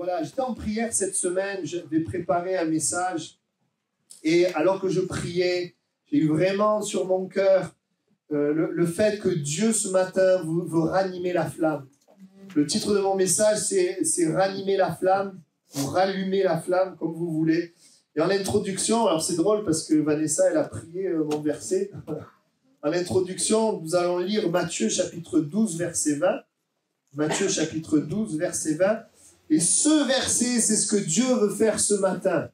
Voilà, j'étais en prière cette semaine, j'avais préparé un message et alors que je priais, j'ai eu vraiment sur mon cœur le fait que Dieu ce matin veut ranimer la flamme. Le titre de mon message, c'est ranimer la flamme ou rallumer la flamme, comme vous voulez. Et en introduction, alors c'est drôle parce que Vanessa, elle a prié mon verset. En introduction, nous allons lire Matthieu chapitre 12, verset 20. Matthieu chapitre 12, verset 20. Et ce verset, c'est ce que Dieu veut faire ce matin.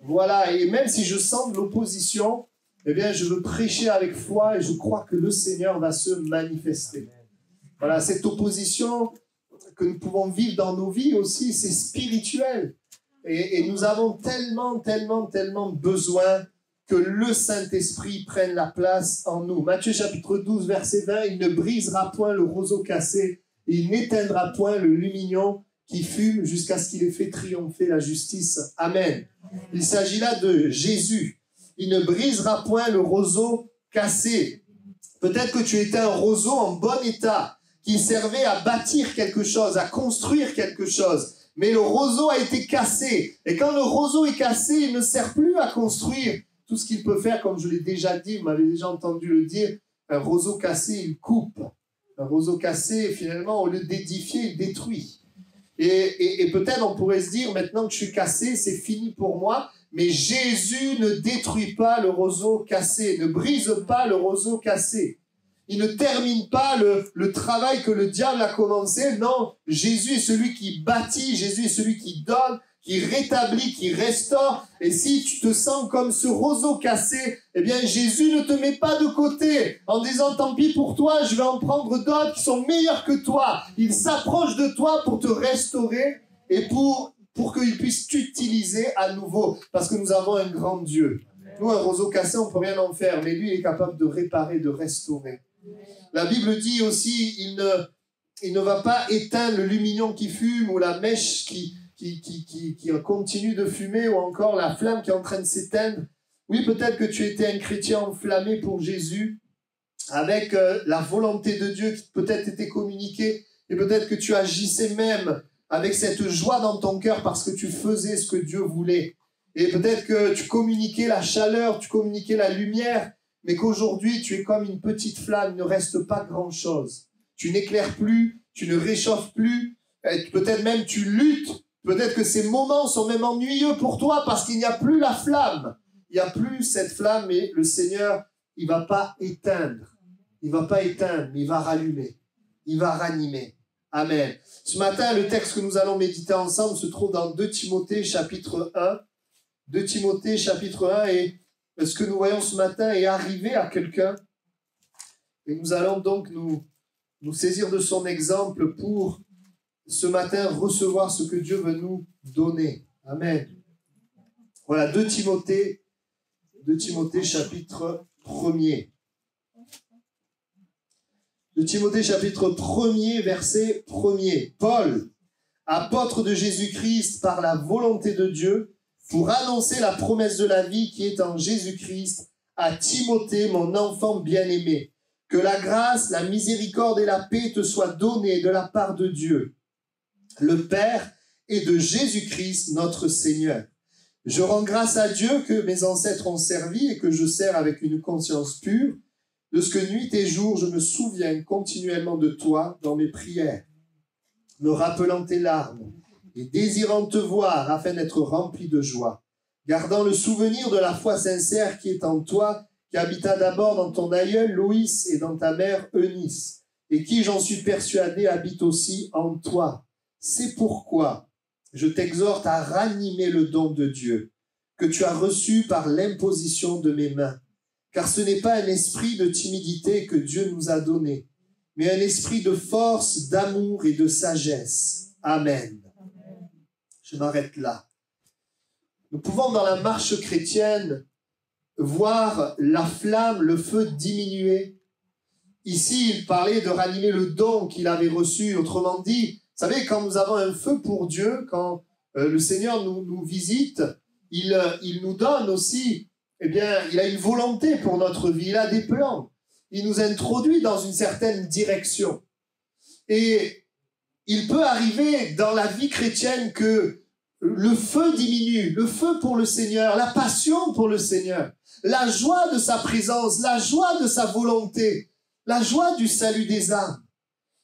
Voilà, et même si je sens de l'opposition, eh bien, je veux prêcher avec foi et je crois que le Seigneur va se manifester. Voilà, cette opposition que nous pouvons vivre dans nos vies aussi, c'est spirituel. Et nous avons tellement besoin que le Saint-Esprit prenne la place en nous. Matthieu chapitre 12, verset 20, « Il ne brisera point le roseau cassé, et il n'éteindra point le lumignon qui fume jusqu'à ce qu'il ait fait triompher la justice. » Amen. Il s'agit là de Jésus. Il ne brisera point le roseau cassé. Peut-être que tu étais un roseau en bon état, qui servait à bâtir quelque chose, à construire quelque chose. Mais le roseau a été cassé. Et quand le roseau est cassé, il ne sert plus à construire tout ce qu'il peut faire, comme je l'ai déjà dit, vous m'avez déjà entendu le dire, un roseau cassé, il coupe. Un roseau cassé, finalement, au lieu d'édifier, il détruit. Et peut-être on pourrait se dire, maintenant que je suis cassé, c'est fini pour moi. Mais Jésus ne détruit pas le roseau cassé, ne brise pas le roseau cassé. Il ne termine pas le travail que le diable a commencé. Non, Jésus est celui qui bâtit, Jésus est celui qui donne, qui rétablit, qui restaure. Et si tu te sens comme ce roseau cassé, eh bien Jésus ne te met pas de côté en disant tant pis pour toi, je vais en prendre d'autres qui sont meilleurs que toi. Il s'approche de toi pour te restaurer et pour qu'il puisse t'utiliser à nouveau. Parce que nous avons un grand Dieu. Nous, un roseau cassé, on ne peut rien en faire, mais lui, il est capable de réparer, de restaurer. La Bible dit aussi, il ne va pas éteindre le lumignon qui fume ou la mèche qui continue de fumer ou encore la flamme qui est en train de s'éteindre. Oui, peut-être que tu étais un chrétien enflammé pour Jésus avec la volonté de Dieu qui peut-être était communiquée et peut-être que tu agissais même avec cette joie dans ton cœur parce que tu faisais ce que Dieu voulait. Et peut-être que tu communiquais la chaleur, tu communiquais la lumière, mais qu'aujourd'hui tu es comme une petite flamme, il ne reste pas grand-chose. Tu n'éclaires plus, tu ne réchauffes plus, peut-être même tu luttes. Peut-être que ces moments sont même ennuyeux pour toi parce qu'il n'y a plus la flamme. Il n'y a plus cette flamme, mais le Seigneur, il ne va pas éteindre. Il ne va pas éteindre, mais il va rallumer. Il va ranimer. Amen. Ce matin, le texte que nous allons méditer ensemble se trouve dans 2 Timothée chapitre 1. 2 Timothée chapitre 1 et ce que nous voyons ce matin est arrivé à quelqu'un. Et nous allons donc nous saisir de son exemple pour ce matin recevoir ce que Dieu veut nous donner. Amen. Voilà, 2 Timothée chapitre 1er. 2 Timothée chapitre 1er, verset 1er. Paul, apôtre de Jésus-Christ par la volonté de Dieu, pour annoncer la promesse de la vie qui est en Jésus-Christ, à Timothée, mon enfant bien-aimé. Que la grâce, la miséricorde et la paix te soient données de la part de Dieu, le Père, et de Jésus-Christ, notre Seigneur. Je rends grâce à Dieu que mes ancêtres ont servi et que je sers avec une conscience pure, de ce que nuit et jour je me souviens continuellement de toi dans mes prières, me rappelant tes larmes et désirant te voir afin d'être rempli de joie, gardant le souvenir de la foi sincère qui est en toi, qui habita d'abord dans ton aïeul Loïs et dans ta mère Eunice, et qui, j'en suis persuadé, habite aussi en toi. C'est pourquoi je t'exhorte à ranimer le don de Dieu que tu as reçu par l'imposition de mes mains. Car ce n'est pas un esprit de timidité que Dieu nous a donné, mais un esprit de force, d'amour et de sagesse. Amen. Je m'arrête là. Nous pouvons dans la marche chrétienne voir la flamme, le feu diminuer. Ici, il parlait de ranimer le don qu'il avait reçu. Autrement dit, vous savez, quand nous avons un feu pour Dieu, quand le Seigneur nous visite, il nous donne aussi, eh bien, il a une volonté pour notre vie, il a des plans. Il nous introduit dans une certaine direction. Et il peut arriver dans la vie chrétienne que le feu diminue, le feu pour le Seigneur, la passion pour le Seigneur, la joie de sa présence, la joie de sa volonté, la joie du salut des âmes.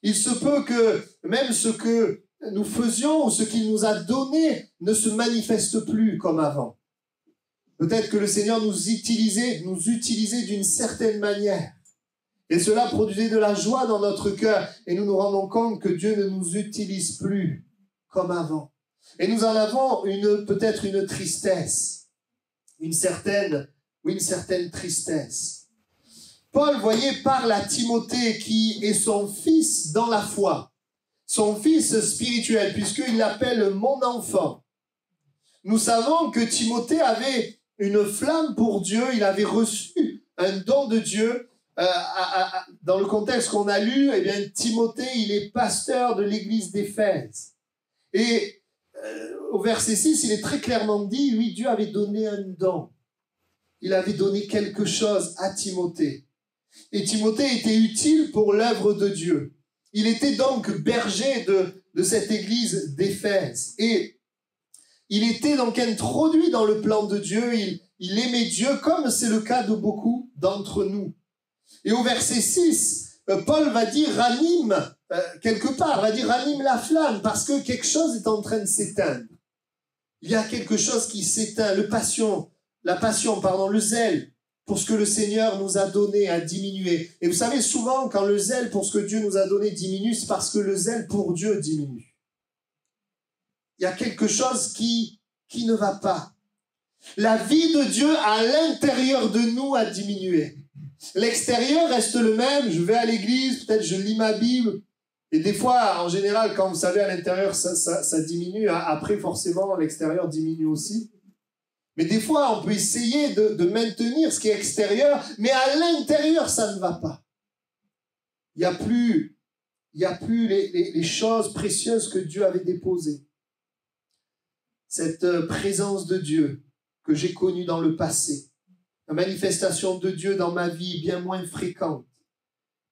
Il se peut que même ce que nous faisions ou ce qu'il nous a donné ne se manifeste plus comme avant. Peut-être que le Seigneur nous utilisait d'une certaine manière. Et cela produisait de la joie dans notre cœur. Et nous nous rendons compte que Dieu ne nous utilise plus comme avant. Et nous en avons peut-être une tristesse. Une certaine tristesse. Paul, voyez, parle à Timothée qui est son fils dans la foi. Son fils spirituel, puisqu'il l'appelle mon enfant. Nous savons que Timothée avait une flamme pour Dieu, il avait reçu un don de Dieu. Dans le contexte qu'on a lu, eh bien, Timothée, il est pasteur de l'église d'Éphèse. Et au verset 6, il est très clairement dit, lui, Dieu avait donné un don. Il avait donné quelque chose à Timothée. Et Timothée était utile pour l'œuvre de Dieu. Il était donc berger de cette église d'Éphèse. Et il était donc introduit dans le plan de Dieu. Il aimait Dieu comme c'est le cas de beaucoup d'entre nous. Et au verset 6, Paul va dire ranime, quelque part, va dire ranime la flamme parce que quelque chose est en train de s'éteindre. Il y a quelque chose qui s'éteint, le zèle pour ce que le Seigneur nous a donné a diminué. Et vous savez, souvent, quand le zèle pour ce que Dieu nous a donné diminue, c'est parce que le zèle pour Dieu diminue. Il y a quelque chose qui ne va pas. La vie de Dieu à l'intérieur de nous a diminué. L'extérieur reste le même, je vais à l'église, peut-être je lis ma Bible, et des fois, en général, quand vous savez, à l'intérieur, ça diminue, après, forcément, l'extérieur diminue aussi. Mais des fois, on peut essayer de maintenir ce qui est extérieur, mais à l'intérieur, ça ne va pas. Il n'y a plus les choses précieuses que Dieu avait déposées. Cette présence de Dieu que j'ai connue dans le passé, la manifestation de Dieu dans ma vie bien moins fréquente.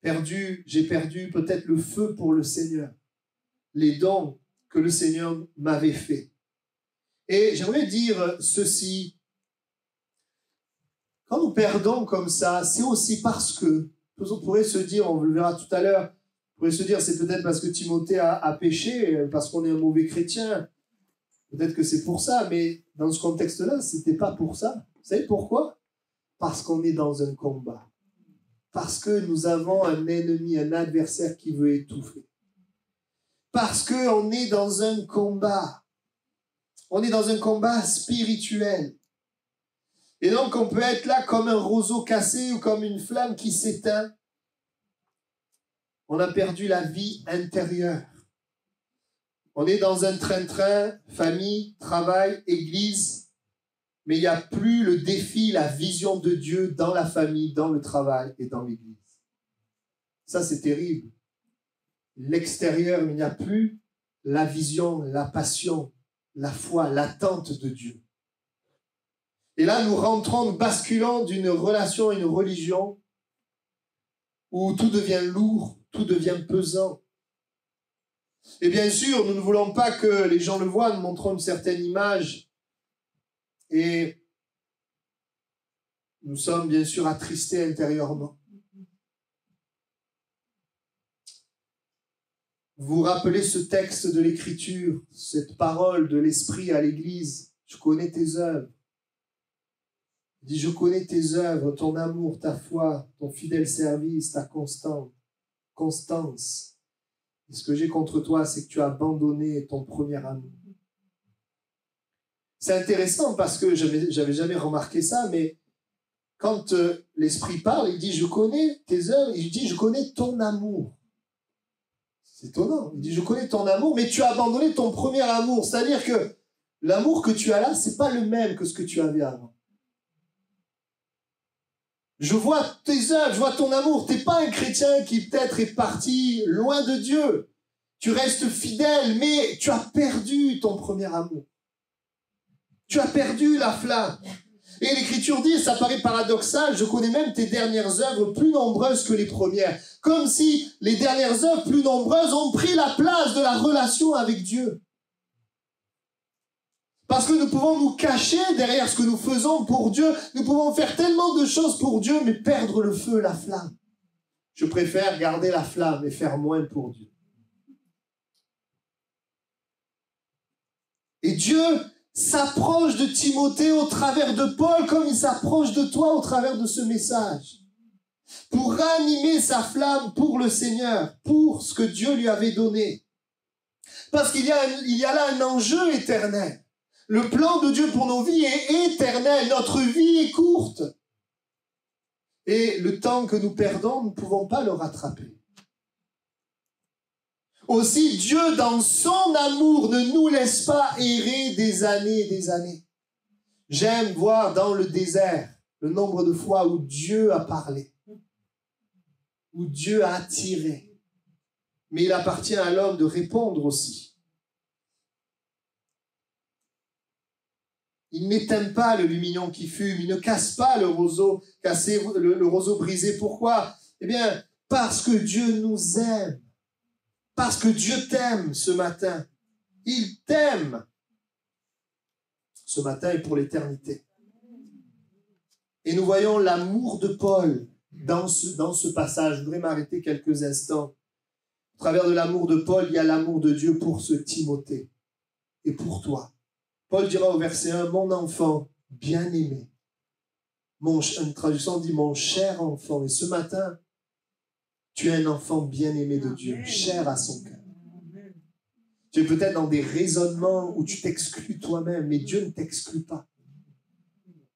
J'ai perdu peut-être le feu pour le Seigneur, les dons que le Seigneur m'avait faits. Et j'aimerais dire ceci, quand nous perdons comme ça, c'est aussi parce que, on pourrait se dire, on le verra tout à l'heure, on pourrait se dire c'est peut-être parce que Timothée a péché, parce qu'on est un mauvais chrétien, peut-être que c'est pour ça, mais dans ce contexte-là, c'était pas pour ça. Vous savez pourquoi ? Parce qu'on est dans un combat. Parce que nous avons un ennemi, un adversaire qui veut étouffer. Parce qu'on est dans un combat. On est dans un combat spirituel. Et donc, on peut être là comme un roseau cassé ou comme une flamme qui s'éteint. On a perdu la vie intérieure. On est dans un train-train, famille, travail, église, mais il n'y a plus le défi, la vision de Dieu dans la famille, dans le travail et dans l'église. Ça, c'est terrible. L'extérieur, il n'y a plus la vision, la passion, la foi, l'attente de Dieu. Et là, nous basculons d'une relation à une religion où tout devient lourd, tout devient pesant. Et bien sûr, nous ne voulons pas que les gens le voient, nous montrons une certaine image. Et nous sommes bien sûr attristés intérieurement. Vous vous rappelez ce texte de l'Écriture, cette parole de l'Esprit à l'Église. Je connais tes œuvres. Il dit, je connais tes œuvres, ton amour, ta foi, ton fidèle service, ta constance. Et ce que j'ai contre toi, c'est que tu as abandonné ton premier amour. C'est intéressant parce que j'avais jamais remarqué ça, mais quand l'Esprit parle, il dit, je connais tes œuvres, il dit, je connais ton amour. C'est étonnant. Il dit, je connais ton amour, mais tu as abandonné ton premier amour. C'est-à-dire que l'amour que tu as là, c'est pas le même que ce que tu avais avant. Je vois tes œuvres, je vois ton amour. T'es pas un chrétien qui peut-être est parti loin de Dieu. Tu restes fidèle, mais tu as perdu ton premier amour. Tu as perdu la flamme. Et l'Écriture dit, ça paraît paradoxal, je connais même tes dernières œuvres plus nombreuses que les premières. Comme si les dernières œuvres plus nombreuses ont pris la place de la relation avec Dieu. Parce que nous pouvons nous cacher derrière ce que nous faisons pour Dieu. Nous pouvons faire tellement de choses pour Dieu, mais perdre le feu, la flamme. Je préfère garder la flamme et faire moins pour Dieu. Et Dieu s'approche de Timothée au travers de Paul comme il s'approche de toi au travers de ce message. Pour ranimer sa flamme pour le Seigneur, pour ce que Dieu lui avait donné. Parce qu'il y a là un enjeu éternel. Le plan de Dieu pour nos vies est éternel. Notre vie est courte. Et le temps que nous perdons, nous ne pouvons pas le rattraper. Aussi, Dieu, dans son amour, ne nous laisse pas errer des années et des années. J'aime voir dans le désert le nombre de fois où Dieu a parlé, où Dieu a attiré. Mais il appartient à l'homme de répondre aussi. Il n'éteint pas le lumignon qui fume, il ne casse pas le roseau cassé, le roseau brisé. Pourquoi? Eh bien, parce que Dieu nous aime. Parce que Dieu t'aime ce matin. Il t'aime. Ce matin et pour l'éternité. Et nous voyons l'amour de Paul dans ce passage. Je voudrais m'arrêter quelques instants. Au travers de l'amour de Paul, il y a l'amour de Dieu pour ce Timothée et pour toi. Paul dira au verset 1, « Mon enfant bien-aimé ». Une traduction dit « Mon cher enfant ». Et ce matin, tu es un enfant bien-aimé de Dieu, cher à son cœur. Tu es peut-être dans des raisonnements où tu t'exclus toi-même, mais Dieu ne t'exclut pas.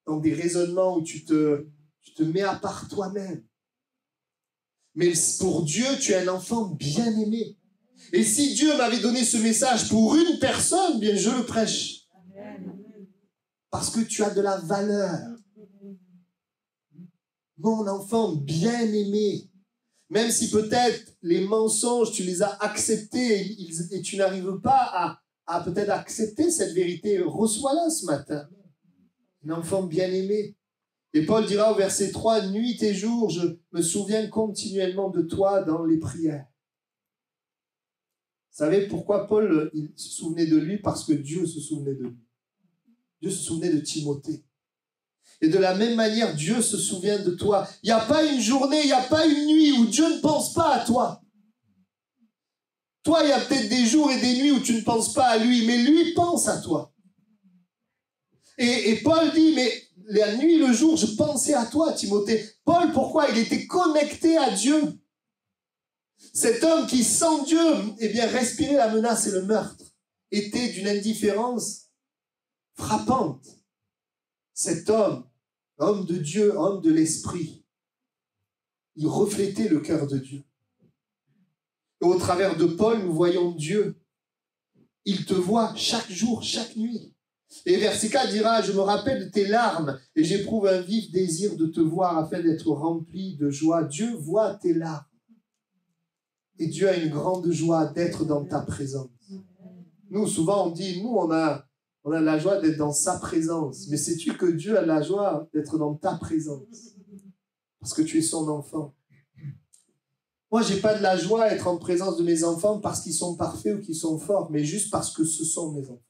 Dans des raisonnements où tu te mets à part toi-même. Mais pour Dieu, tu es un enfant bien-aimé. Et si Dieu m'avait donné ce message pour une personne, bien je le prêche. Parce que tu as de la valeur. Mon enfant bien-aimé. Même si peut-être les mensonges, tu les as acceptés et tu n'arrives pas à peut-être accepter cette vérité, reçois-la ce matin. Un enfant bien-aimé. Et Paul dira au verset 3, « Nuit et jour, je me souviens continuellement de toi dans les prières. » Vous savez pourquoi Paul il se souvenait de lui? Parce que Dieu se souvenait de lui. Dieu se souvenait de Timothée. Et de la même manière, Dieu se souvient de toi. Il n'y a pas une journée, il n'y a pas une nuit où Dieu ne pense pas à toi. Toi, il y a peut-être des jours et des nuits où tu ne penses pas à lui, mais lui pense à toi. Et Paul dit, mais la nuit et le jour, je pensais à toi, Timothée. Paul, pourquoi? Il était connecté à Dieu. Cet homme qui, sans Dieu, eh bien, respirait la menace et le meurtre, était d'une indifférence frappante. Cet homme de Dieu, homme de l'esprit, il reflétait le cœur de Dieu. Et au travers de Paul, nous voyons Dieu. Il te voit chaque jour, chaque nuit. Et verset 4 dira, « Je me rappelle de tes larmes et j'éprouve un vif désir de te voir afin d'être rempli de joie. » Dieu voit tes larmes. Et Dieu a une grande joie d'être dans ta présence. Nous, souvent, on dit, nous, on a la joie d'être dans sa présence. Mais sais-tu que Dieu a la joie d'être dans ta présence? Parce que tu es son enfant. Moi, je n'ai pas de la joie à être en présence de mes enfants parce qu'ils sont parfaits ou qu'ils sont forts, mais juste parce que ce sont mes enfants.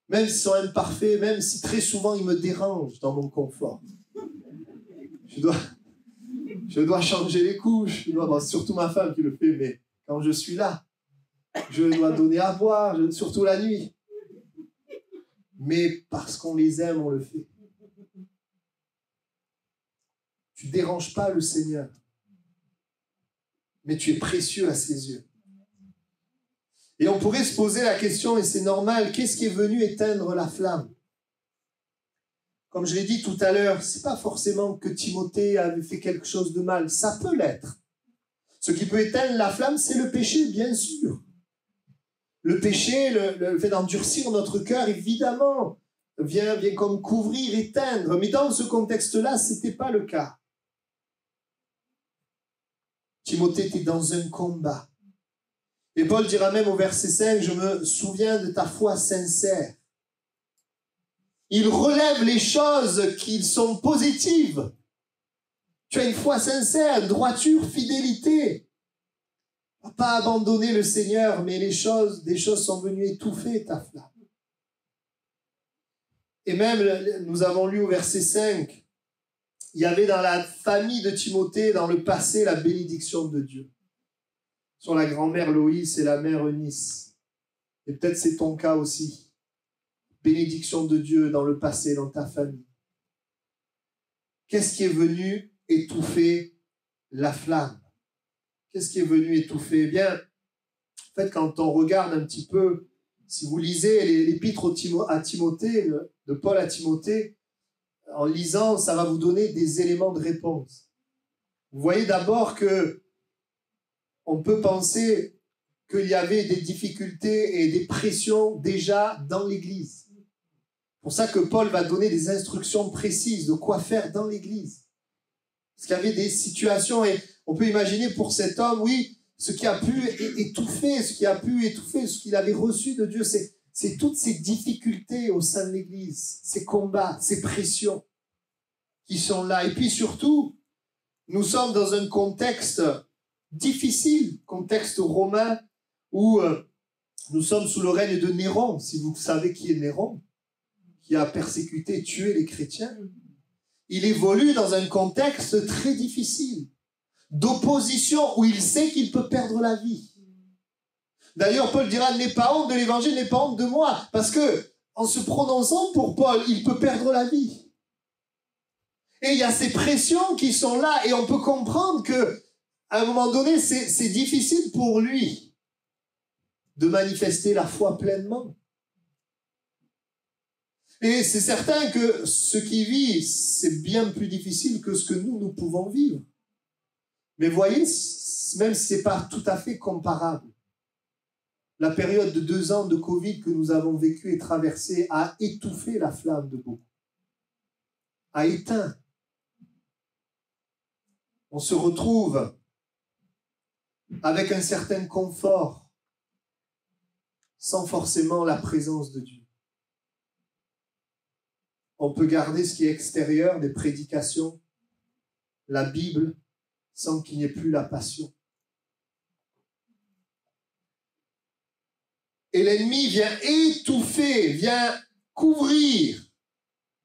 Même s'ils sont imparfaits, même si très souvent ils me dérangent dans mon confort. Je dois changer les couches. C'est surtout ma femme qui le fait, mais quand je suis là, je dois donner à boire, surtout la nuit. Mais parce qu'on les aime, on le fait. Tu ne déranges pas le Seigneur, mais tu es précieux à ses yeux. Et on pourrait se poser la question, et c'est normal, qu'est-ce qui est venu éteindre la flamme? Comme je l'ai dit tout à l'heure, ce n'est pas forcément que Timothée avait fait quelque chose de mal, ça peut l'être. Ce qui peut éteindre la flamme, c'est le péché, bien sûr. Le péché, le fait d'endurcir notre cœur, évidemment, vient comme couvrir, éteindre. Mais dans ce contexte-là, ce n'était pas le cas. Timothée était dans un combat. Et Paul dira même au verset 5, « Je me souviens de ta foi sincère. » Il relève les choses qui sont positives. Tu as une foi sincère, droiture, fidélité. Tu n'as pas abandonné le Seigneur, mais des choses sont venues étouffer ta flamme. Et même, nous avons lu au verset 5, il y avait dans la famille de Timothée, dans le passé, la bénédiction de Dieu. Sur la grand-mère Loïs et la mère Eunice. Et peut-être c'est ton cas aussi. Bénédiction de Dieu dans le passé, dans ta famille. Qu'est-ce qui est venu étouffer la flamme? Qu'est-ce qui est venu étouffer? Eh bien, en fait, quand on regarde un petit peu, si vous lisez l'épître à Timothée, de Paul à Timothée, en lisant, ça va vous donner des éléments de réponse. Vous voyez d'abord que on peut penser qu'il y avait des difficultés et des pressions déjà dans l'Église. C'est pour ça que Paul va donner des instructions précises de quoi faire dans l'Église. Parce qu'il y avait des situations, et on peut imaginer pour cet homme, oui, ce qui a pu étouffer, ce qu'il avait reçu de Dieu, c'est toutes ces difficultés au sein de l'Église, ces combats, ces pressions qui sont là. Et puis surtout, nous sommes dans un contexte difficile, contexte romain, où nous sommes sous le règne de Néron, si vous savez qui est Néron, qui a persécuté et tué les chrétiens. Il évolue dans un contexte très difficile, d'opposition, où il sait qu'il peut perdre la vie. D'ailleurs, Paul dira, n'aie pas honte de l'évangile, n'aie pas honte de moi, parce que en se prononçant pour Paul, il peut perdre la vie. Et il y a ces pressions qui sont là, et on peut comprendre que à un moment donné, c'est difficile pour lui de manifester la foi pleinement. Et c'est certain que ce qu'il vit, c'est bien plus difficile que ce que nous pouvons vivre. Mais voyez, même si ce n'est pas tout à fait comparable, la période de 2 ans de Covid que nous avons vécu et traversée a étouffé la flamme de beaucoup, a éteint. On se retrouve avec un certain confort, sans forcément la présence de Dieu. On peut garder ce qui est extérieur, des prédications, la Bible, sans qu'il n'y ait plus la passion. Et l'ennemi vient étouffer, vient couvrir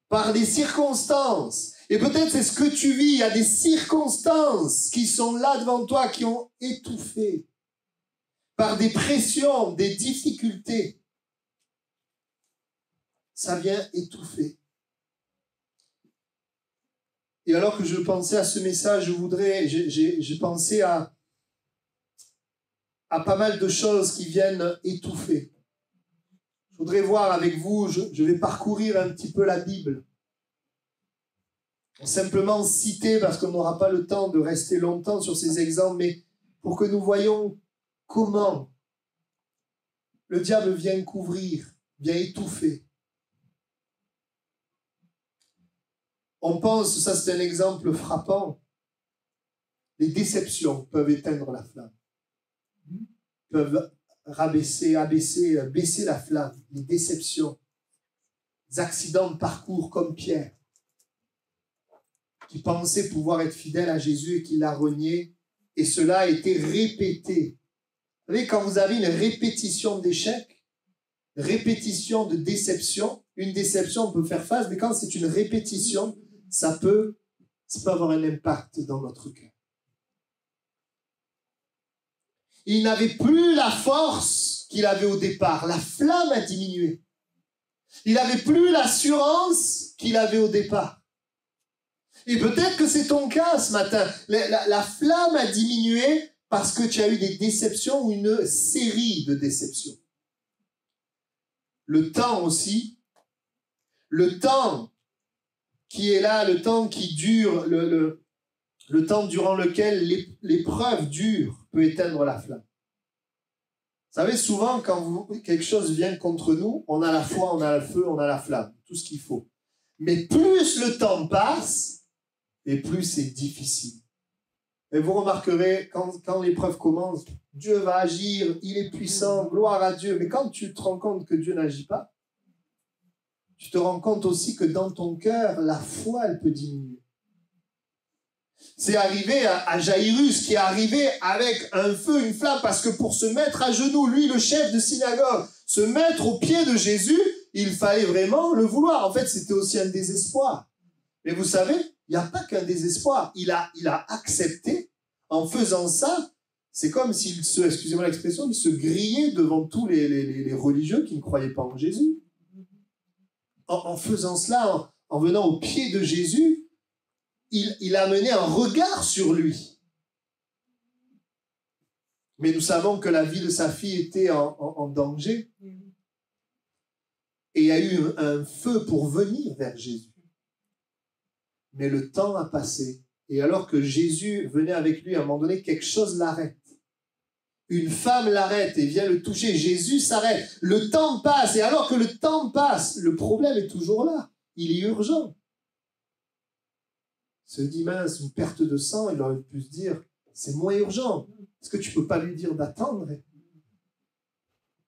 par des circonstances. Et peut-être c'est ce que tu vis, il y a des circonstances qui sont là devant toi, qui ont étouffé par des pressions, des difficultés. Ça vient étouffer. Et alors que je pensais à ce message, j'ai pensé à pas mal de choses qui viennent étouffer. Je voudrais voir avec vous, je vais parcourir un petit peu la Bible. Simplement citer, parce qu'on n'aura pas le temps de rester longtemps sur ces exemples, mais pour que nous voyions comment le diable vient couvrir, vient étouffer. On pense, ça c'est un exemple frappant, les déceptions peuvent éteindre la flamme, peuvent baisser la flamme, les déceptions, les accidents de parcours comme Pierre, qui pensait pouvoir être fidèle à Jésus et qui l'a renié, et cela a été répété. Vous savez, quand vous avez une répétition d'échecs, répétition de déception, une déception, on peut faire face, mais quand c'est une répétition, ça peut avoir un impact dans notre cœur. Il n'avait plus la force qu'il avait au départ. La flamme a diminué. Il n'avait plus l'assurance qu'il avait au départ. Et peut-être que c'est ton cas ce matin. La flamme a diminué parce que tu as eu des déceptions ou une série de déceptions. Le temps aussi, le temps qui est là, le temps qui dure, le temps durant lequel l'épreuve dure peut éteindre la flamme. Vous savez, souvent, quand quelque chose vient contre nous, on a la foi, on a le feu, on a la flamme, tout ce qu'il faut. Mais plus le temps passe, et plus c'est difficile. Et vous remarquerez, quand l'épreuve commence, Dieu va agir, il est puissant, gloire à Dieu. Mais quand tu te rends compte que Dieu n'agit pas, tu te rends compte aussi que dans ton cœur, la foi, elle peut diminuer. C'est arrivé à Jairus qui est arrivé avec un feu, une flamme, parce que pour se mettre à genoux, lui, le chef de synagogue, se mettre au pied de Jésus, il fallait vraiment le vouloir. En fait, c'était aussi un désespoir. Mais vous savez, il n'y a pas qu'un désespoir. Il a accepté. En faisant ça, c'est comme s'il se, excusez-moi l'expression, il se grillait devant tous les religieux qui ne croyaient pas en Jésus. En faisant cela, en venant au pied de Jésus, il a mené un regard sur lui. Mais nous savons que la vie de sa fille était en danger. Et il y a eu un feu pour venir vers Jésus. Mais le temps a passé. Et alors que Jésus venait avec lui, à un moment donné, quelque chose l'arrête. Une femme l'arrête et vient le toucher. Jésus s'arrête. Le temps passe. Et alors que le temps passe, le problème est toujours là. Il est urgent. Il se dit, mince, une perte de sang, il aurait pu se dire, c'est moins urgent. Est-ce que tu ne peux pas lui dire d'attendre?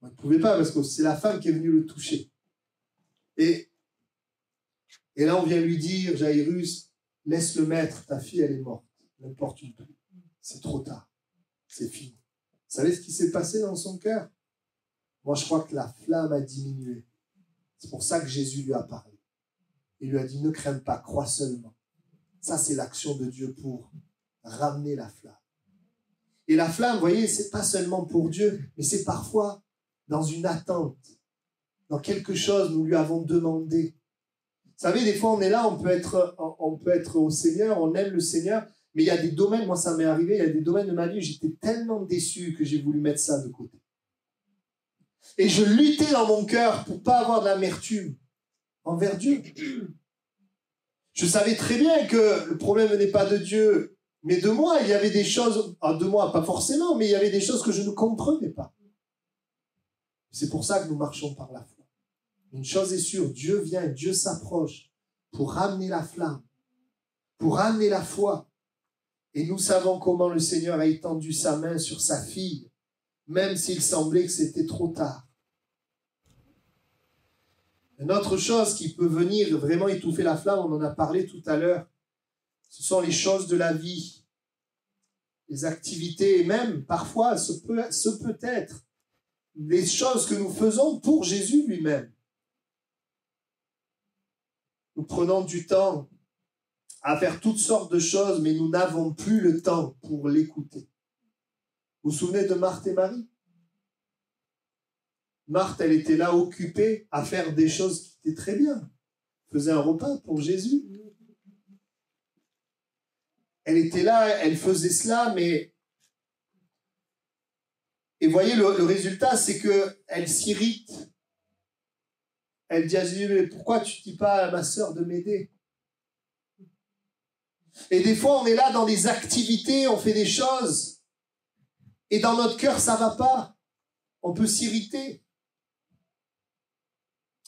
Il ne pouvait pas parce que c'est la femme qui est venue le toucher. Et là, on vient lui dire, Jairus, laisse-le mettre, ta fille, elle est morte. N'importe où. C'est trop tard. C'est fini. Vous savez ce qui s'est passé dans son cœur? Moi, je crois que la flamme a diminué. C'est pour ça que Jésus lui a parlé. Il lui a dit, ne crains pas, crois seulement. Ça, c'est l'action de Dieu pour ramener la flamme. Et la flamme, vous voyez, c'est pas seulement pour Dieu, mais c'est parfois dans une attente, dans quelque chose nous lui avons demandé. Vous savez, des fois, on est là, on peut être au Seigneur, on aime le Seigneur, mais il y a des domaines, moi ça m'est arrivé, il y a des domaines de ma vie où j'étais tellement déçu que j'ai voulu mettre ça de côté. Et je luttais dans mon cœur pour ne pas avoir de l'amertume envers Dieu. Je savais très bien que le problème n'est pas de Dieu, mais de moi. Il y avait des choses, de moi pas forcément, mais il y avait des choses que je ne comprenais pas. C'est pour ça que nous marchons par la foi. Une chose est sûre, Dieu vient, Dieu s'approche pour ramener la flamme, pour ramener la foi. Et nous savons comment le Seigneur a étendu sa main sur sa fille, même s'il semblait que c'était trop tard. Une autre chose qui peut venir vraiment étouffer la flamme, on en a parlé tout à l'heure, ce sont les choses de la vie, les activités, et même parfois, ce peut être les choses que nous faisons pour Jésus lui-même. Nous prenons du temps à faire toutes sortes de choses, mais nous n'avons plus le temps pour l'écouter. Vous vous souvenez de Marthe et Marie? Marthe, elle était là occupée à faire des choses qui étaient très bien. Elle faisait un repas pour Jésus. Elle était là, elle faisait cela, mais... Et voyez, le résultat, c'est qu'elle s'irrite. Elle dit à Jésus, mais pourquoi tu ne dis pas à ma sœur de m'aider? Et des fois, on est là dans des activités, on fait des choses, et dans notre cœur, ça ne va pas. On peut s'irriter.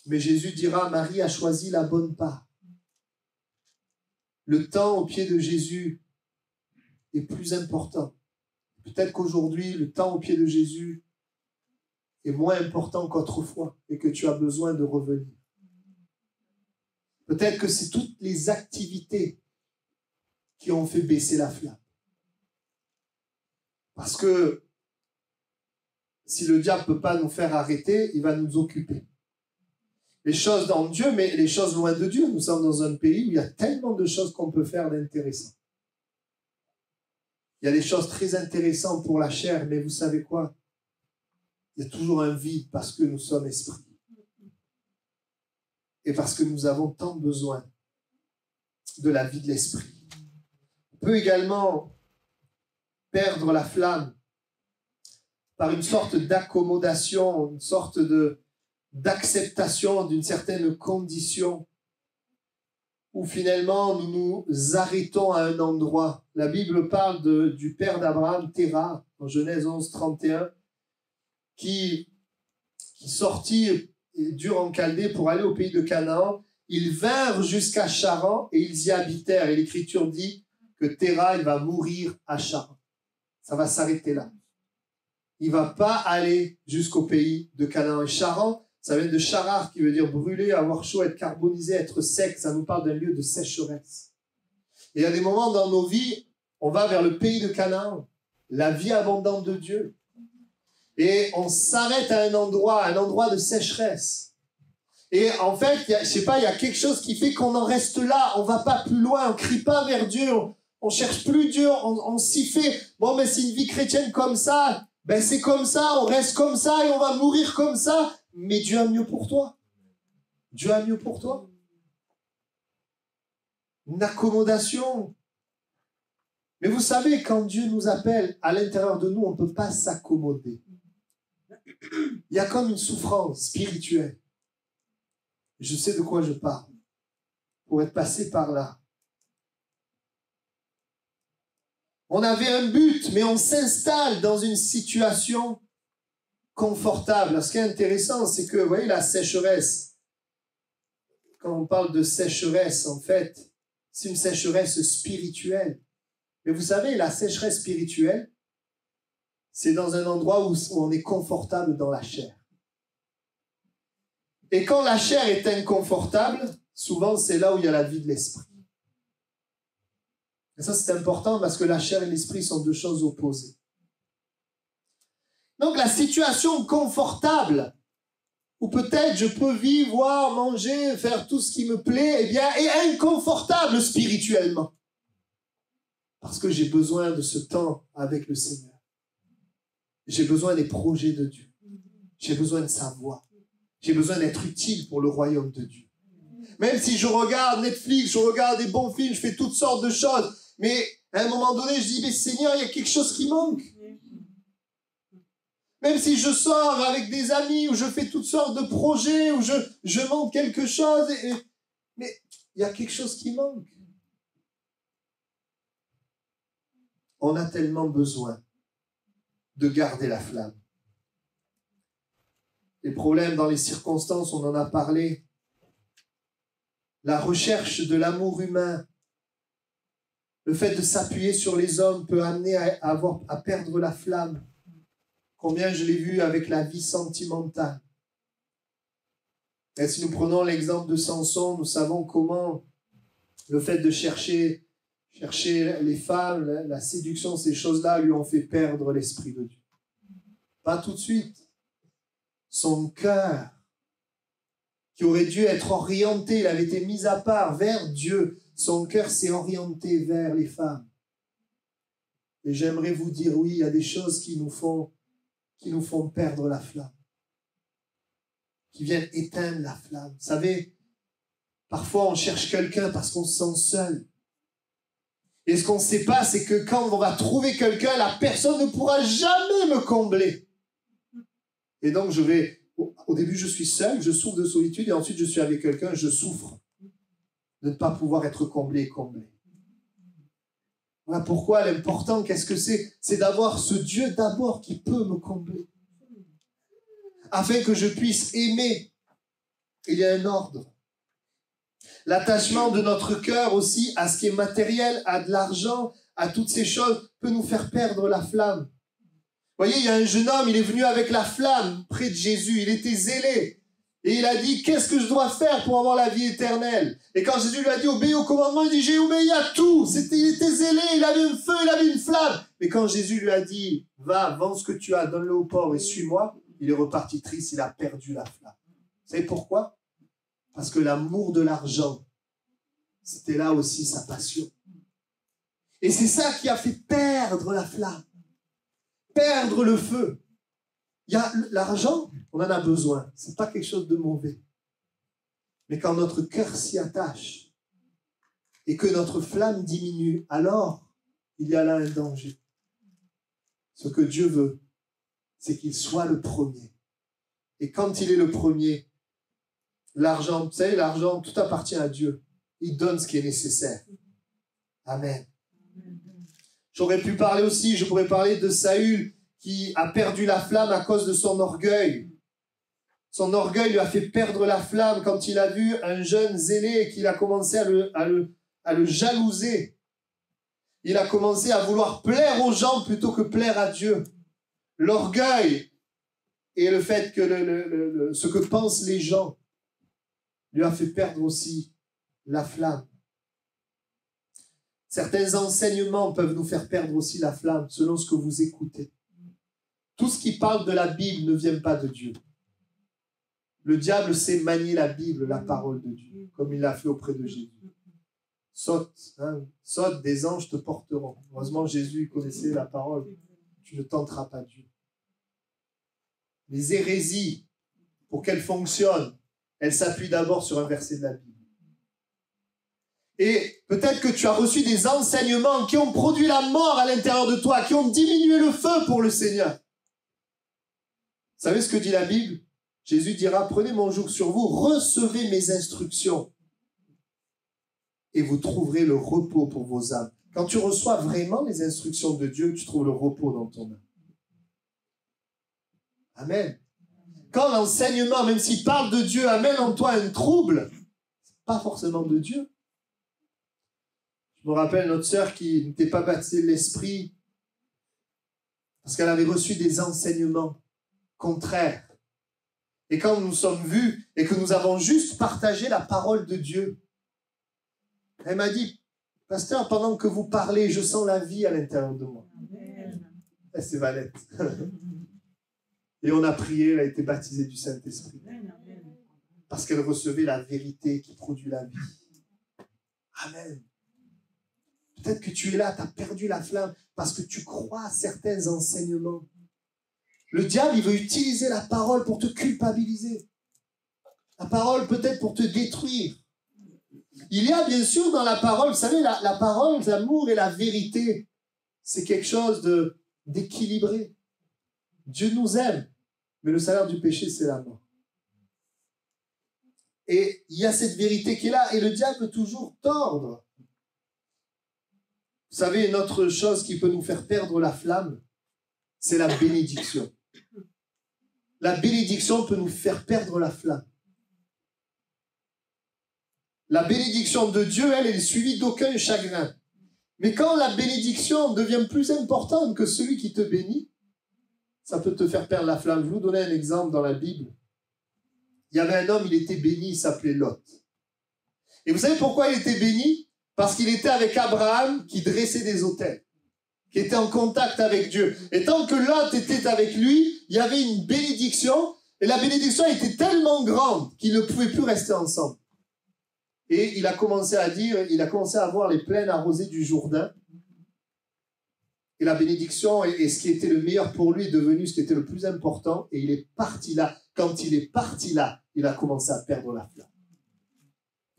Mais Jésus dira, Marie a choisi la bonne part. Le temps au pied de Jésus est plus important. Peut-être qu'aujourd'hui, le temps au pied de Jésus est moins important qu'autrefois et que tu as besoin de revenir. Peut-être que c'est toutes les activités qui ont fait baisser la flamme. Parce que si le diable ne peut pas nous faire arrêter, il va nous occuper. Les choses dans Dieu, mais les choses loin de Dieu. Nous sommes dans un pays où il y a tellement de choses qu'on peut faire d'intéressant. Il y a des choses très intéressantes pour la chair, mais vous savez quoi? Il y a toujours un vide parce que nous sommes esprits. Et parce que nous avons tant besoin de la vie de l'esprit. On peut également perdre la flamme par une sorte d'accommodation, une sorte d'acceptation d'une certaine condition où finalement nous nous arrêtons à un endroit. La Bible parle du père d'Abraham, Terah, en Genèse 11, 31, qui sortit dur en Chaldée pour aller au pays de Canaan. Ils vinrent jusqu'à Charan et ils y habitèrent. Et l'Écriture dit que Terah, il va mourir à Charan. Ça va s'arrêter là. Il ne va pas aller jusqu'au pays de Canaan. Et Charan, Ça vient de charar, qui veut dire brûler, avoir chaud, être carbonisé, être sec. Ça nous parle d'un lieu de sécheresse. Et il y a des moments dans nos vies, on va vers le pays de Canaan, la vie abondante de Dieu. Et on s'arrête à un endroit de sécheresse. Et en fait, je sais pas, il y a quelque chose qui fait qu'on en reste là. On va pas plus loin, on crie pas vers Dieu, on cherche plus Dieu, on s'y fait. Bon, mais c'est une vie chrétienne comme ça. Ben c'est comme ça, on reste comme ça et on va mourir comme ça. Mais Dieu a mieux pour toi. Dieu a mieux pour toi. Une accommodation. Mais vous savez, quand Dieu nous appelle, à l'intérieur de nous, on ne peut pas s'accommoder. Il y a comme une souffrance spirituelle. Je sais de quoi je parle. Pour être passé par là. On avait un but, mais on s'installe dans une situation confortable. Ce qui est intéressant, c'est que, vous voyez, la sécheresse, quand on parle de sécheresse, en fait, c'est une sécheresse spirituelle. Mais vous savez, la sécheresse spirituelle, c'est dans un endroit où on est confortable dans la chair. Et quand la chair est inconfortable, souvent c'est là où il y a la vie de l'esprit. Et ça, c'est important parce que la chair et l'esprit sont deux choses opposées. Donc la situation confortable, où peut-être je peux vivre, voir, manger, faire tout ce qui me plaît, eh bien, est inconfortable spirituellement. Parce que j'ai besoin de ce temps avec le Seigneur. J'ai besoin des projets de Dieu. J'ai besoin de sa voix. J'ai besoin d'être utile pour le royaume de Dieu. Même si je regarde Netflix, je regarde des bons films, je fais toutes sortes de choses, mais à un moment donné, je dis, mais Seigneur, il y a quelque chose qui manque. Même si je sors avec des amis, ou je fais toutes sortes de projets, ou je monte quelque chose, mais il y a quelque chose qui manque. On a tellement besoin de garder la flamme. Les problèmes dans les circonstances, on en a parlé. La recherche de l'amour humain, le fait de s'appuyer sur les hommes peut amener à perdre la flamme. Combien je l'ai vu avec la vie sentimentale. Et si nous prenons l'exemple de Samson, nous savons comment le fait de chercher les femmes, la séduction, ces choses-là lui ont fait perdre l'esprit de Dieu. Pas tout de suite. Son cœur, qui aurait dû être orienté, il avait été mis à part vers Dieu, son cœur s'est orienté vers les femmes. Et j'aimerais vous dire, oui, il y a des choses qui nous font perdre la flamme, qui viennent éteindre la flamme. Vous savez, parfois on cherche quelqu'un parce qu'on se sent seul. Et ce qu'on ne sait pas, c'est que quand on va trouver quelqu'un, la personne ne pourra jamais me combler. Et donc au début je suis seul, je souffre de solitude, et ensuite je suis avec quelqu'un, je souffre de ne pas pouvoir être comblé. Voilà pourquoi l'important, qu'est-ce que c'est? C'est d'avoir ce Dieu d'abord qui peut me combler. Afin que je puisse aimer. Il y a un ordre. L'attachement de notre cœur aussi à ce qui est matériel, à de l'argent, à toutes ces choses, peut nous faire perdre la flamme. Vous voyez, il y a un jeune homme, il est venu avec la flamme près de Jésus, il était zélé. Et il a dit, qu'est-ce que je dois faire pour avoir la vie éternelle? Et quand Jésus lui a dit, obéis au commandement, il dit, j'ai obéi à tout. Il était zélé, il avait un feu, il avait une flamme. Mais quand Jésus lui a dit, va, vends ce que tu as, donne-le aux pauvres et suis-moi, il est reparti triste, il a perdu la flamme. Vous savez pourquoi? Parce que l'amour de l'argent, c'était là aussi sa passion. Et c'est ça qui a fait perdre la flamme, perdre le feu. Il y a l'argent, on en a besoin. C'est pas quelque chose de mauvais. Mais quand notre cœur s'y attache et que notre flamme diminue, alors il y a là un danger. Ce que Dieu veut, c'est qu'il soit le premier. Et quand il est le premier, l'argent, vous savez, l'argent, tout appartient à Dieu. Il donne ce qui est nécessaire. Amen. Je pourrais parler de Saül, qui a perdu la flamme à cause de son orgueil. Son orgueil lui a fait perdre la flamme quand il a vu un jeune zélé et qu'il a commencé à le jalouser. Il a commencé à vouloir plaire aux gens plutôt que plaire à Dieu. L'orgueil et le fait que ce que pensent les gens lui a fait perdre aussi la flamme. Certains enseignements peuvent nous faire perdre aussi la flamme selon ce que vous écoutez. Tout ce qui parle de la Bible ne vient pas de Dieu. Le diable sait manier la Bible, la parole de Dieu, comme il l'a fait auprès de Jésus. Saute, saute, des anges te porteront. Heureusement, Jésus connaissait la parole. Tu ne tenteras pas Dieu. Les hérésies, pour qu'elles fonctionnent, elles s'appuient d'abord sur un verset de la Bible. Et peut-être que tu as reçu des enseignements qui ont produit la mort à l'intérieur de toi, qui ont diminué le feu pour le Seigneur. Vous savez ce que dit la Bible? Jésus dira, prenez mon joug sur vous, recevez mes instructions et vous trouverez le repos pour vos âmes. Quand tu reçois vraiment les instructions de Dieu, tu trouves le repos dans ton âme. Amen. Quand l'enseignement, même s'il parle de Dieu, amène en toi un trouble, c'est pas forcément de Dieu. Je me rappelle notre sœur qui n'était pas baptisée de l'Esprit parce qu'elle avait reçu des enseignements contraires. Et quand nous nous sommes vus et que nous avons juste partagé la parole de Dieu, elle m'a dit, pasteur, pendant que vous parlez, je sens la vie à l'intérieur de moi. Et c'est Valette. Et on a prié, elle a été baptisée du Saint-Esprit. Parce qu'elle recevait la vérité qui produit la vie. Amen. Peut-être que tu es là, tu as perdu la flamme parce que tu crois à certains enseignements. Le diable, il veut utiliser la parole pour te culpabiliser. La parole peut-être pour te détruire. Il y a bien sûr dans la parole, vous savez, la parole, l'amour et la vérité, c'est quelque chose d'équilibré. Dieu nous aime, mais le salaire du péché, c'est la mort. Et il y a cette vérité qui est là, et le diable veut toujours tordre. Vous savez, une autre chose qui peut nous faire perdre la flamme, c'est la bénédiction. La bénédiction peut nous faire perdre la flamme. La bénédiction de Dieu, elle est suivie d'aucun chagrin. Mais quand la bénédiction devient plus importante que celui qui te bénit, ça peut te faire perdre la flamme. Je vais vous donner un exemple dans la Bible. Il y avait un homme, il était béni, il s'appelait Lot. Et vous savez pourquoi il était béni? Parce qu'il était avec Abraham qui dressait des autels, qui était en contact avec Dieu. Et tant que Lot était avec lui, il y avait une bénédiction, et la bénédiction était tellement grande qu'ils ne pouvaient plus rester ensemble. Et il a commencé à voir les plaines arrosées du Jourdain. Et la bénédiction et ce qui était le meilleur pour lui est devenu ce qui était le plus important. Et il est parti là. Quand il est parti là, il a commencé à perdre la flamme.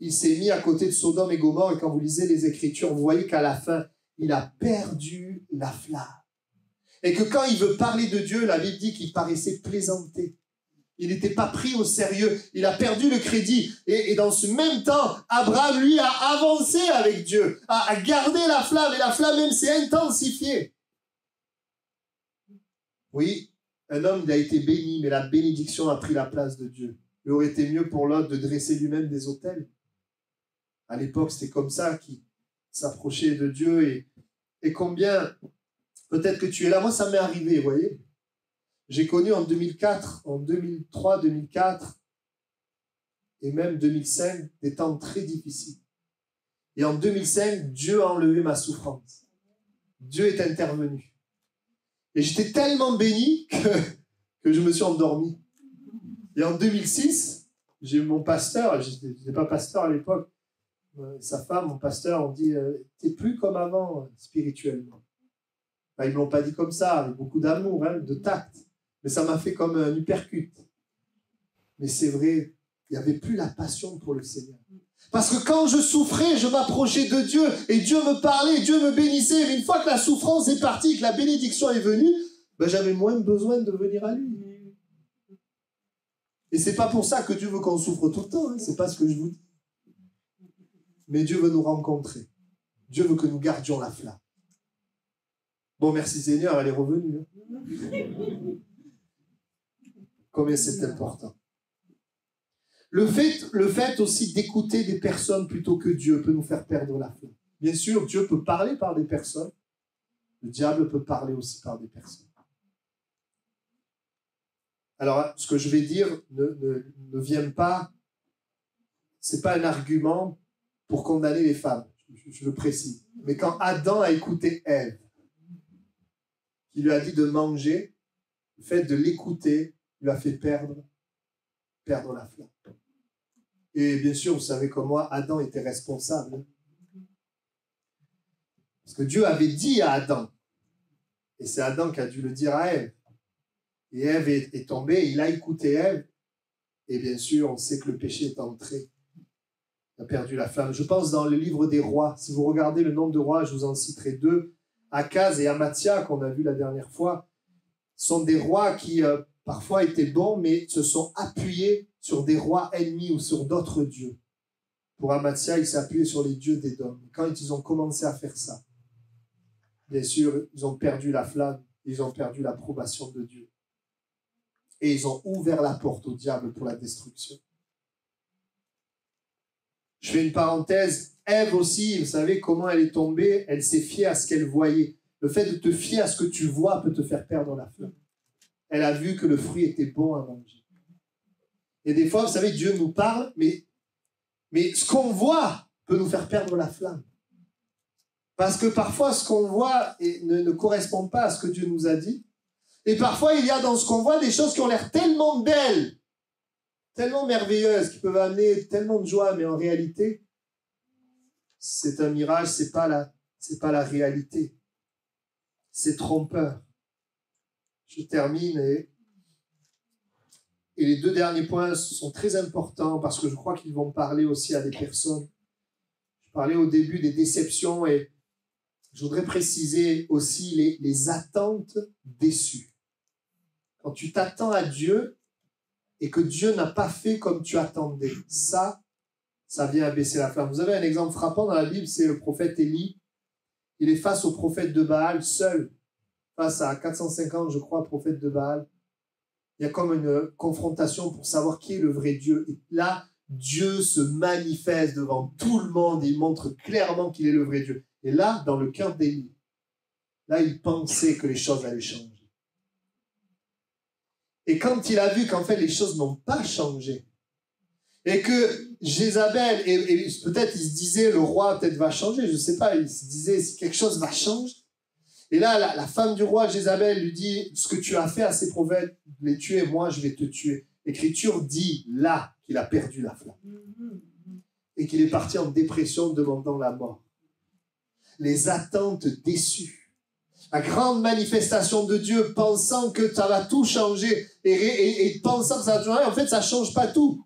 Il s'est mis à côté de Sodome et Gomorrhe. Et quand vous lisez les Écritures, vous voyez qu'à la fin, il a perdu la flamme. Et que quand il veut parler de Dieu, la Bible dit qu'il paraissait plaisanter. Il n'était pas pris au sérieux. Il a perdu le crédit. Et dans ce même temps, Abraham, lui, a avancé avec Dieu, a gardé la flamme. Et la flamme même s'est intensifiée. Oui, un homme, il a été béni, mais la bénédiction a pris la place de Dieu. Il aurait été mieux pour l'autre de dresser lui-même des autels. À l'époque, c'était comme ça qu'il s'approchait de Dieu. Et combien, peut-être que tu es là. Moi, ça m'est arrivé, vous voyez. J'ai connu en 2004, en 2003, 2004 et même 2005 des temps très difficiles. Et en 2005, Dieu a enlevé ma souffrance. Dieu est intervenu. Et j'étais tellement béni que je me suis endormi. Et en 2006, j'ai eu mon pasteur, je n'étais pas pasteur à l'époque, sa femme, mon pasteur, on dit « T'es plus comme avant spirituellement ». Ils ne me l'ont pas dit comme ça, avec beaucoup d'amour, de tact. Mais ça m'a fait comme un uppercut. Mais c'est vrai, il n'y avait plus la passion pour le Seigneur. Parce que quand je souffrais, je m'approchais de Dieu et Dieu me parlait, Dieu me bénissait. Mais une fois que la souffrance est partie, que la bénédiction est venue, j'avais moins besoin de venir à lui. Et c'est pas pour ça que Dieu veut qu'on souffre tout le temps. C'est pas ce que je vous dis. Mais Dieu veut nous rencontrer. Dieu veut que nous gardions la flamme. Bon, merci Seigneur, elle est revenue. Combien c'est important. Le fait aussi d'écouter des personnes plutôt que Dieu peut nous faire perdre la foi. Bien sûr, Dieu peut parler par des personnes. Le diable peut parler aussi par des personnes. Alors, ce que je vais dire ne vient pas, c'est pas un argument pour condamner les femmes, je le précise. Mais quand Adam a écouté Ève, qui lui a dit de manger, le fait de l'écouter lui a fait perdre la flamme. Et bien sûr, vous savez comme moi, Adam était responsable. Parce que Dieu avait dit à Adam, et c'est Adam qui a dû le dire à Ève. Et Ève est tombée, il a écouté Ève, et bien sûr, on sait que le péché est entré. Il a perdu la flamme. Je pense dans le livre des rois, si vous regardez le nombre de rois, je vous en citerai 2, Akaz et Amathia, qu'on a vu la dernière fois, sont des rois qui parfois étaient bons, mais se sont appuyés sur des rois ennemis ou sur d'autres dieux. Pour Amathia, il s'est appuyé sur les dieux d'Édom. Quand ils ont commencé à faire ça, bien sûr, ils ont perdu la flamme, ils ont perdu l'approbation de Dieu. Et ils ont ouvert la porte au diable pour la destruction. Je fais une parenthèse. Ève aussi, vous savez comment elle est tombée? Elle s'est fiée à ce qu'elle voyait. Le fait de te fier à ce que tu vois peut te faire perdre la flamme. Elle a vu que le fruit était bon à manger. Et des fois, vous savez, Dieu nous parle, mais ce qu'on voit peut nous faire perdre la flamme. Parce que parfois, ce qu'on voit ne correspond pas à ce que Dieu nous a dit. Et parfois, il y a dans ce qu'on voit des choses qui ont l'air tellement belles, tellement merveilleuses, qui peuvent amener tellement de joie, mais en réalité, c'est un mirage, c'est pas la réalité. C'est trompeur. Je termine et les 2 derniers points sont très importants parce que je crois qu'ils vont parler aussi à des personnes. Je parlais au début des déceptions et je voudrais préciser aussi les attentes déçues. Quand tu t'attends à Dieu et que Dieu n'a pas fait comme tu attendais, ça vient abaisser la flamme. Vous avez un exemple frappant dans la Bible, c'est le prophète Élie. Il est face au prophète de Baal, seul, face à 450, je crois, prophètes de Baal. Il y a comme une confrontation pour savoir qui est le vrai Dieu. Et là, Dieu se manifeste devant tout le monde et il montre clairement qu'il est le vrai Dieu. Et là, dans le cœur d'Élie, là, il pensait que les choses allaient changer. Et quand il a vu qu'en fait, les choses n'ont pas changé, et que Jézabel, et peut-être il se disait, le roi peut-être va changer, je ne sais pas, il se disait, si quelque chose va changer. Et là, la femme du roi, Jézabel, lui dit, ce que tu as fait à ces prophètes, les tuer, moi je vais te tuer. L'Écriture dit là qu'il a perdu la flamme. Et qu'il est parti en dépression demandant la mort. Les attentes déçues. La grande manifestation de Dieu, pensant que ça va tout changer, et pensant que ça va changer, en fait ça ne change pas tout.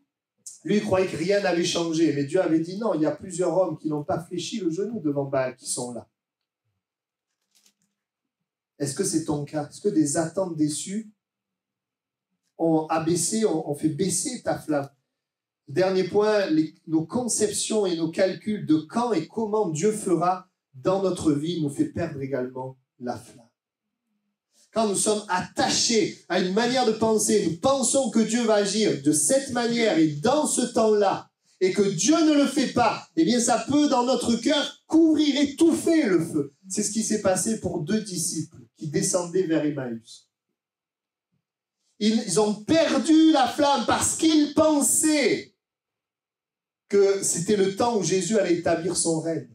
Lui, il croyait que rien n'avait changé, mais Dieu avait dit non, il y a plusieurs hommes qui n'ont pas fléchi le genou devant Baal qui sont là. Est-ce que c'est ton cas? Est-ce que des attentes déçues ont abaissé, ont fait baisser ta flamme? Dernier point, nos conceptions et nos calculs de quand et comment Dieu fera dans notre vie nous fait perdre également la flamme. Quand nous sommes attachés à une manière de penser, nous pensons que Dieu va agir de cette manière et dans ce temps-là, et que Dieu ne le fait pas, eh bien ça peut dans notre cœur couvrir, étouffer le feu. C'est ce qui s'est passé pour 2 disciples qui descendaient vers Emmaüs. Ils ont perdu la flamme parce qu'ils pensaient que c'était le temps où Jésus allait établir son règne.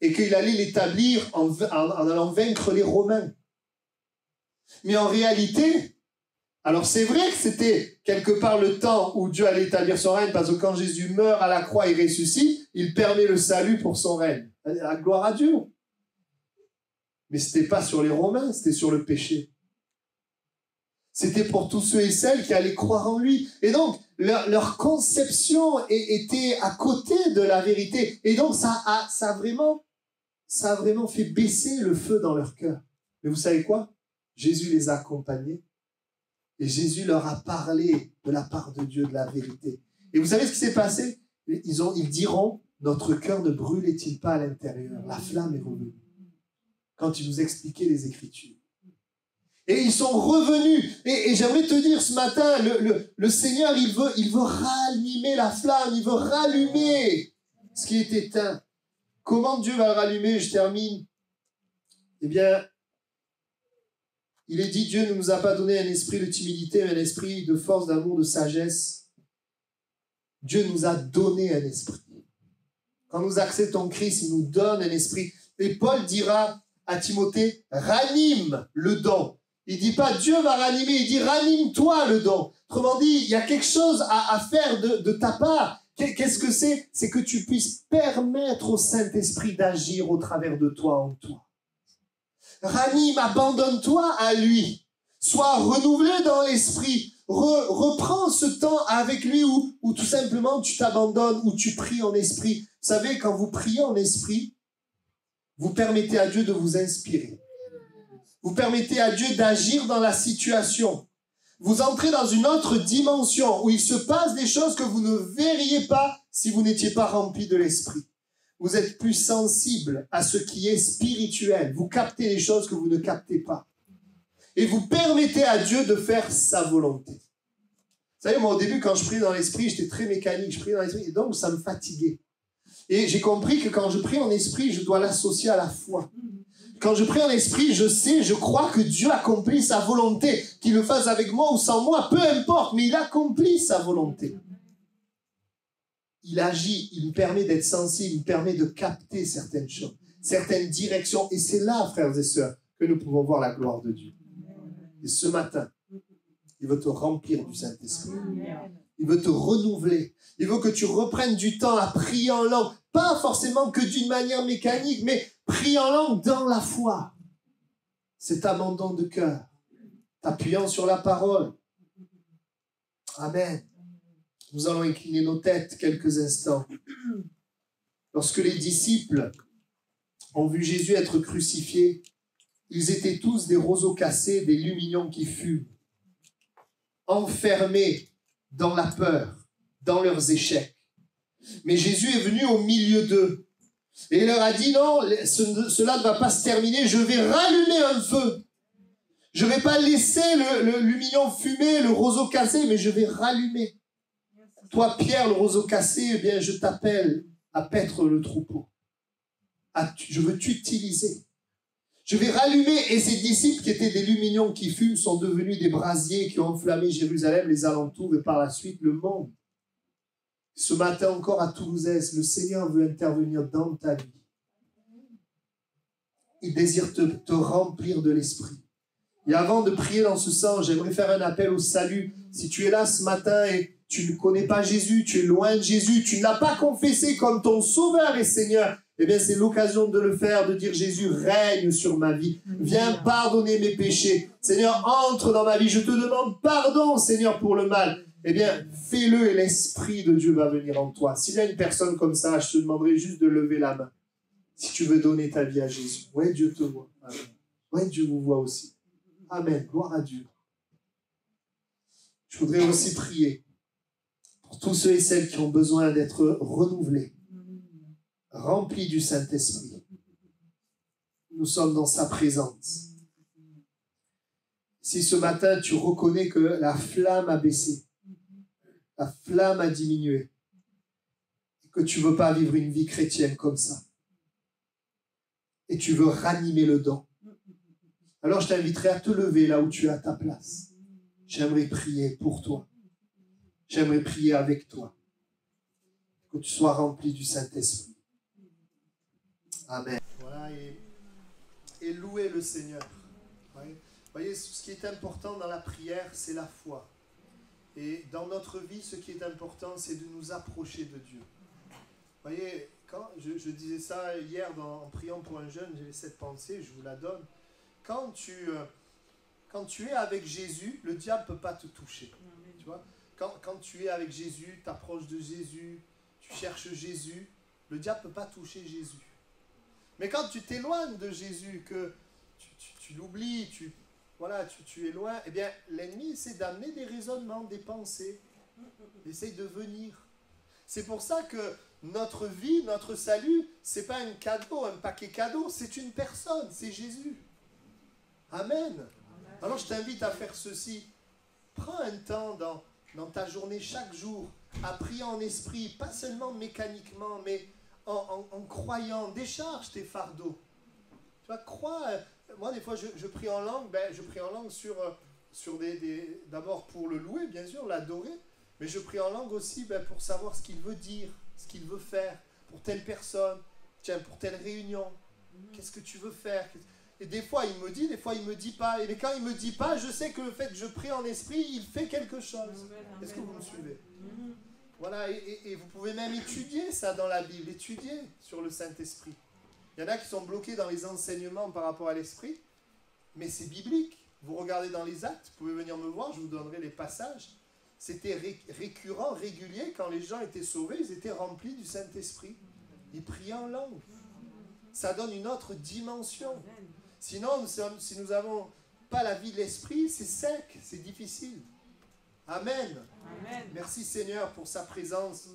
Et qu'il allait l'établir en allant vaincre les Romains. Mais en réalité, alors c'est vrai que c'était quelque part le temps où Dieu allait établir son règne, parce que quand Jésus meurt à la croix et ressuscite, il permet le salut pour son règne. La gloire à Dieu. Mais ce n'était pas sur les Romains, c'était sur le péché. C'était pour tous ceux et celles qui allaient croire en lui. Et donc, leur conception était à côté de la vérité. Et donc, ça a vraiment fait baisser le feu dans leur cœur. Mais vous savez quoi? Jésus les a accompagnés. Et Jésus leur a parlé de la part de Dieu, de la vérité. Et vous savez ce qui s'est passé? Ils diront, notre cœur ne brûlait-il pas à l'intérieur? La flamme est revenue. Quand il nous expliquait les Écritures. Et ils sont revenus. Et j'aimerais te dire ce matin, le Seigneur, il veut rallumer la flamme, il veut rallumer ce qui est éteint. Comment Dieu va le rallumer? Je termine. Eh bien, Il est dit, Dieu ne nous a pas donné un esprit de timidité, mais un esprit de force, d'amour, de sagesse. Dieu nous a donné un esprit. Quand nous acceptons Christ, il nous donne un esprit. Et Paul dira à Timothée, ranime le don. Il ne dit pas Dieu va ranimer, il dit ranime-toi le don. Autrement dit, il y a quelque chose à faire de ta part. Qu'est-ce que c'est? C'est que tu puisses permettre au Saint-Esprit d'agir au travers de toi, en toi. Ranime, abandonne-toi à lui. Sois renouvelé dans l'esprit. Reprends ce temps avec lui où tout simplement tu t'abandonnes, où tu pries en esprit. Vous savez, quand vous priez en esprit, vous permettez à Dieu de vous inspirer. Vous permettez à Dieu d'agir dans la situation. Vous entrez dans une autre dimension où il se passe des choses que vous ne verriez pas si vous n'étiez pas rempli de l'esprit. Vous êtes plus sensible à ce qui est spirituel. Vous captez les choses que vous ne captez pas. Et vous permettez à Dieu de faire sa volonté. Vous savez, moi, au début, quand je priais dans l'esprit, j'étais très mécanique. Je priais dans l'esprit, et donc ça me fatiguait. Et j'ai compris que quand je prie en esprit, je dois l'associer à la foi. Quand je prie en esprit, je crois que Dieu accomplit sa volonté. Qu'il le fasse avec moi ou sans moi, peu importe, mais il accomplit sa volonté. Il agit, il me permet d'être sensible, il me permet de capter certaines choses, certaines directions. Et c'est là, frères et sœurs, que nous pouvons voir la gloire de Dieu. Et ce matin, il veut te remplir du Saint-Esprit. Il veut te renouveler. Il veut que tu reprennes du temps à prier en langue. Pas forcément que d'une manière mécanique, mais prier en langue dans la foi. Cet abandon de cœur, t'appuyant sur la parole. Amen. Nous allons incliner nos têtes quelques instants. Lorsque les disciples ont vu Jésus être crucifié, ils étaient tous des roseaux cassés, des lumignons qui fument, enfermés dans la peur, dans leurs échecs. Mais Jésus est venu au milieu d'eux et il leur a dit non, cela ne va pas se terminer, je vais rallumer un feu. Je ne vais pas laisser le lumignon fumer, le roseau cassé, mais je vais rallumer. Toi, Pierre, le roseau cassé, eh bien, je t'appelle à paître le troupeau. Je veux t'utiliser. Je vais rallumer. Et ces disciples qui étaient des lumignons qui fument sont devenus des brasiers qui ont enflammé Jérusalem, les alentours et par la suite le monde. Ce matin encore à Toulouse, le Seigneur veut intervenir dans ta vie. Il désire te remplir de l'esprit. Et avant de prier dans ce sens, j'aimerais faire un appel au salut. Si tu es là ce matin et tu ne connais pas Jésus, tu es loin de Jésus, tu ne l'as pas confessé comme ton Sauveur et Seigneur, eh bien c'est l'occasion de le faire, de dire Jésus règne sur ma vie. Viens pardonner mes péchés. Seigneur, entre dans ma vie. Je te demande pardon, Seigneur, pour le mal. Eh bien, fais-le et l'Esprit de Dieu va venir en toi. S'il y a une personne comme ça, je te demanderai juste de lever la main. Si tu veux donner ta vie à Jésus. Oui, Dieu te voit. Amen. Oui, Dieu vous voit aussi. Amen. Gloire à Dieu. Je voudrais aussi prier pour tous ceux et celles qui ont besoin d'être renouvelés, remplis du Saint-Esprit. Nous sommes dans sa présence. Si ce matin tu reconnais que la flamme a baissé, la flamme a diminué, et que tu ne veux pas vivre une vie chrétienne comme ça, et tu veux ranimer le don, alors je t'inviterai à te lever là où tu es à ta place. J'aimerais prier pour toi. J'aimerais prier avec toi. Que tu sois rempli du Saint-Esprit. Amen. Voilà, et louer le Seigneur. Vous voyez, ce qui est important dans la prière, c'est la foi. Et dans notre vie, ce qui est important, c'est de nous approcher de Dieu. Vous voyez, quand je disais ça hier en priant pour un jeune, j'avais cette pensée, je vous la donne. Quand tu es avec Jésus, le diable ne peut pas te toucher. Tu vois ? Quand tu es avec Jésus, tu t'approches de Jésus, tu cherches Jésus, le diable ne peut pas toucher Jésus. Mais quand tu t'éloignes de Jésus, que tu l'oublies, tu es loin, eh bien l'ennemi essaie d'amener des raisonnements, des pensées. Il essaie de venir. C'est pour ça que notre vie, notre salut, ce n'est pas un cadeau, un paquet cadeau, c'est une personne, c'est Jésus. Amen. Alors je t'invite à faire ceci. Prends un temps dans ta journée, chaque jour, à prier en esprit, pas seulement mécaniquement, mais en croyant. Décharge tes fardeaux. Tu vois, crois, Moi, des fois, je prie en langue, je prie en langue sur d'abord pour le louer, bien sûr, l'adorer, mais je prie en langue aussi pour savoir ce qu'il veut dire, ce qu'il veut faire pour telle personne, tiens, pour telle réunion. Qu'est-ce que tu veux faire? Et des fois, il me dit, des fois, il me dit pas. Et quand il me dit pas, je sais que le fait que je prie en esprit, il fait quelque chose. Est-ce que vous me suivez? Voilà, et vous pouvez même étudier ça dans la Bible, étudier sur le Saint-Esprit. Il y en a qui sont bloqués dans les enseignements par rapport à l'Esprit, mais c'est biblique. Vous regardez dans les actes, vous pouvez venir me voir, je vous donnerai les passages. C'était récurrent, régulier, quand les gens étaient sauvés, ils étaient remplis du Saint-Esprit. Ils priaient en langue. Ça donne une autre dimension. Sinon, si nous n'avons pas la vie de l'Esprit, c'est sec, c'est difficile. Amen. Amen. Merci Seigneur pour sa présence.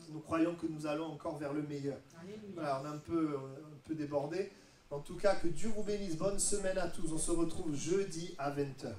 Nous croyons que nous allons encore vers le meilleur. Voilà, on est un peu débordé. En tout cas, que Dieu vous bénisse. Bonne semaine à tous. On se retrouve jeudi à 20h.